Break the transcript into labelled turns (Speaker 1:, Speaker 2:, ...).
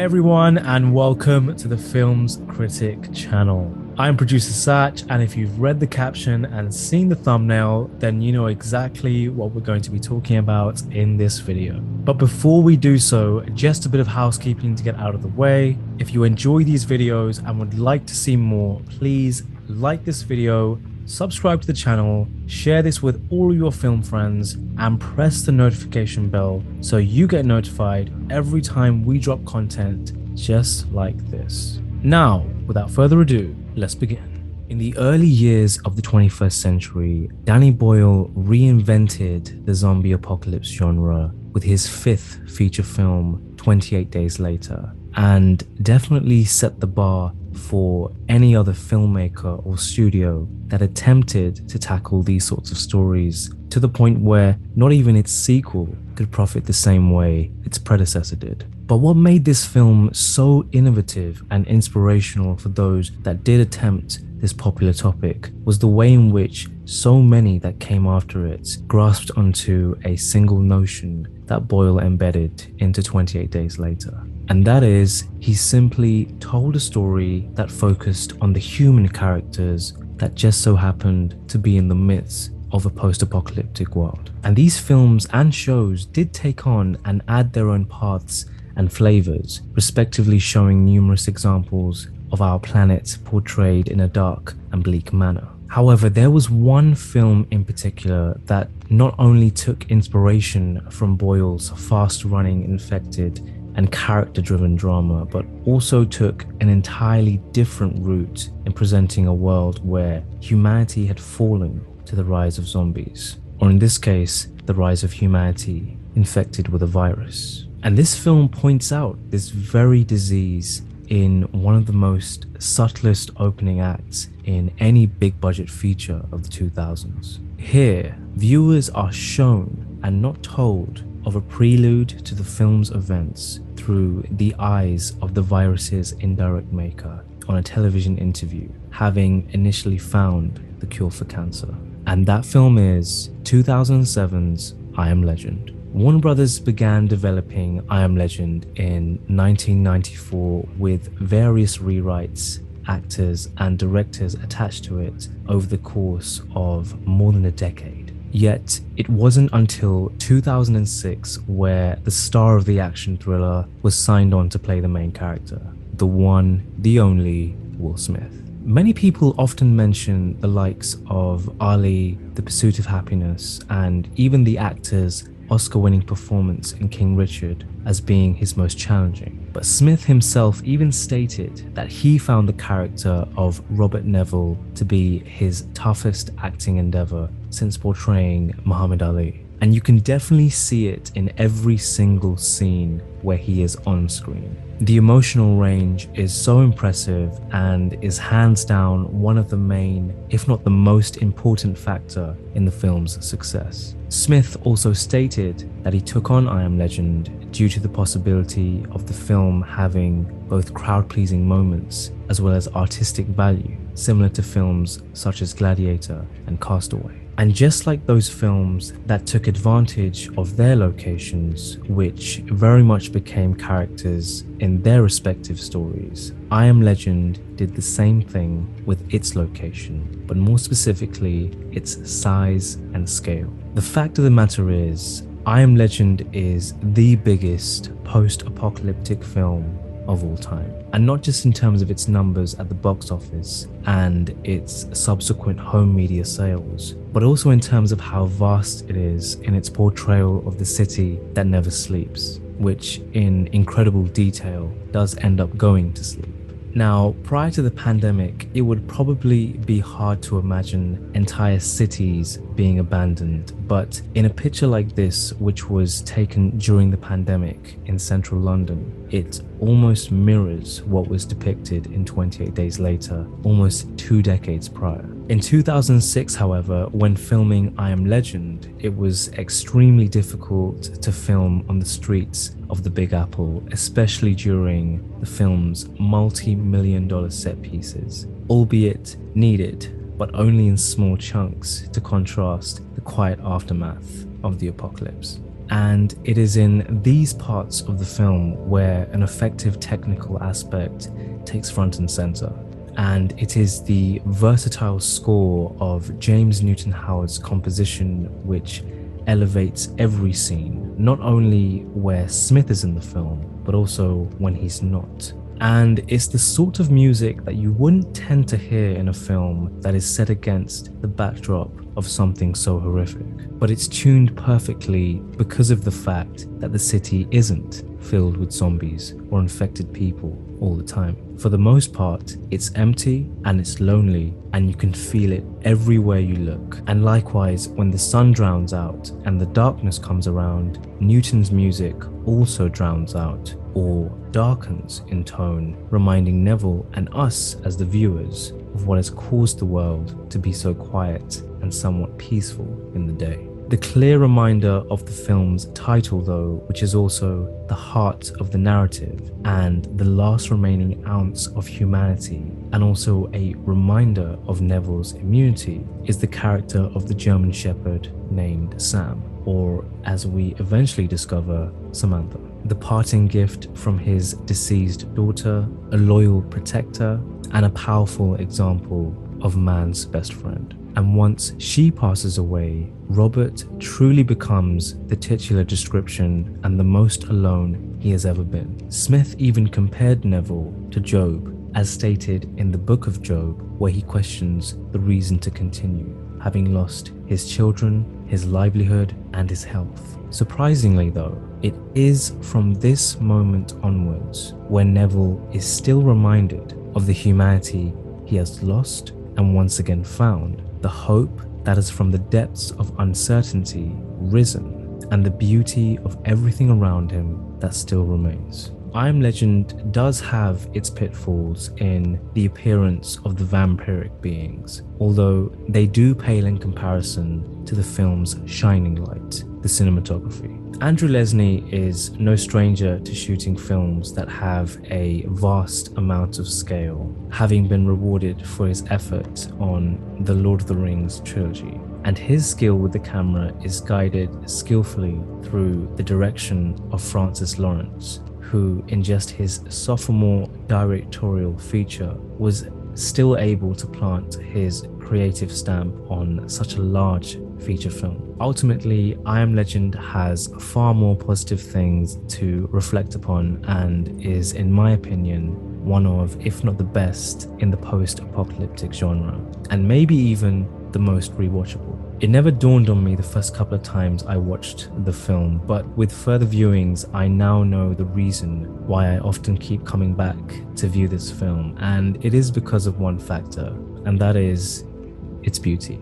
Speaker 1: everyone, and welcome to the Films Critic channel. I'm producer Satch, and if you've read the caption and seen the thumbnail, then you know exactly what we're going to be talking about in this video. But before we do so, just a bit of housekeeping to get out of the way. If you enjoy these videos and would like to see more, please like this video, subscribe to the channel, share this with all of your film friends, and press the notification bell so you get notified every time we drop content just like this. Now, without further ado, let's begin. In the early years of the 21st century, Danny Boyle reinvented the zombie apocalypse genre with his fifth feature film, 28 Days Later, and definitely set the bar for any other filmmaker or studio that attempted to tackle these sorts of stories, to the point where not even its sequel could profit the same way its predecessor did. But what made this film so innovative and inspirational for those that did attempt this popular topic was the way in which so many that came after it grasped onto a single notion that Boyle embedded into 28 Days Later. And that is, he simply told a story that focused on the human characters that just so happened to be in the midst of a post-apocalyptic world. And these films and shows did take on and add their own paths and flavors, respectively showing numerous examples of our planet portrayed in a dark and bleak manner. However, there was one film in particular that not only took inspiration from Boyle's fast-running, infected, and character-driven drama, but also took an entirely different route in presenting a world where humanity had fallen to the rise of zombies, or in this case, the rise of humanity infected with a virus. And this film points out this very disease in one of the most subtlest opening acts in any big budget feature of the 2000s. Here, viewers are shown and not told of a prelude to the film's events through the eyes of the virus's indirect maker on a television interview, having initially found the cure for cancer. And that film is 2007's I Am Legend. Warner Brothers began developing I Am Legend in 1994 with various rewrites, actors and directors attached to it over the course of more than a decade. Yet, it wasn't until 2006 where the star of the action thriller was signed on to play the main character, the one, the only Will Smith. Many people often mention the likes of Ali, The Pursuit of Happiness, and even the actor's Oscar-winning performance in King Richard as being his most challenging. But Smith himself even stated that he found the character of Robert Neville to be his toughest acting endeavor since portraying Muhammad Ali. And you can definitely see it in every single scene where he is on screen. The emotional range is so impressive and is hands down one of the main, if not the most important factor in the film's success. Smith also stated that he took on I Am Legend due to the possibility of the film having both crowd-pleasing moments as well as artistic value, similar to films such as Gladiator and Castaway. And just like those films that took advantage of their locations, which very much became characters in their respective stories, I Am Legend did the same thing with its location, but more specifically, its size and scale. The fact of the matter is, I Am Legend is the biggest post-apocalyptic film of all time, and not just in terms of its numbers at the box office and its subsequent home media sales, but also in terms of how vast it is in its portrayal of the city that never sleeps, which in incredible detail does end up going to sleep. Now, prior to the pandemic, it would probably be hard to imagine entire cities being abandoned, but in a picture like this, which was taken during the pandemic in central London, it almost mirrors what was depicted in 28 Days Later, almost 2 decades prior. In 2006, however, when filming I Am Legend, it was extremely difficult to film on the streets of the Big Apple, especially during the film's multi-million-dollar set pieces, albeit needed, but only in small chunks to contrast the quiet aftermath of the apocalypse. And it is in these parts of the film where an effective technical aspect takes front and center. And it is the versatile score of James Newton Howard's composition which elevates every scene, not only where Smith is in the film, but also when he's not. And it's the sort of music that you wouldn't tend to hear in a film that is set against the backdrop of something so horrific. But it's tuned perfectly because of the fact that the city isn't filled with zombies or infected people all the time. For the most part, it's empty and it's lonely, and you can feel it everywhere you look. And likewise, when the sun drowns out and the darkness comes around, Newton's music also drowns out or darkens in tone, reminding Neville and us as the viewers of what has caused the world to be so quiet and somewhat peaceful in the day. The clear reminder of the film's title, though, which is also the heart of the narrative and the last remaining ounce of humanity, and also a reminder of Neville's immunity, is the character of the German Shepherd named Sam, or as we eventually discover, Samantha. The parting gift from his deceased daughter, a loyal protector, and a powerful example of man's best friend. And once she passes away, Robert truly becomes the titular description and the most alone he has ever been. Smith even compared Neville to Job, as stated in the book of Job, where he questions the reason to continue, having lost his children, his livelihood, and his health. Surprisingly though, it is from this moment onwards when Neville is still reminded of the humanity he has lost and once again found, the hope that has from the depths of uncertainty risen, and the beauty of everything around him that still remains. I Am Legend does have its pitfalls in the appearance of the vampiric beings, although they do pale in comparison to the film's shining light, the cinematography. Andrew Lesnie is no stranger to shooting films that have a vast amount of scale, having been rewarded for his effort on the Lord of the Rings trilogy. And his skill with the camera is guided skillfully through the direction of Francis Lawrence, who in just his sophomore directorial feature was still able to plant his creative stamp on such a large feature film. Ultimately, I Am Legend has far more positive things to reflect upon and is, in my opinion, one of, if not the best, in the post-apocalyptic genre, and maybe even the most rewatchable. It never dawned on me the first couple of times I watched the film, but with further viewings, I now know the reason why I often keep coming back to view this film, and it is because of one factor, and that is its beauty.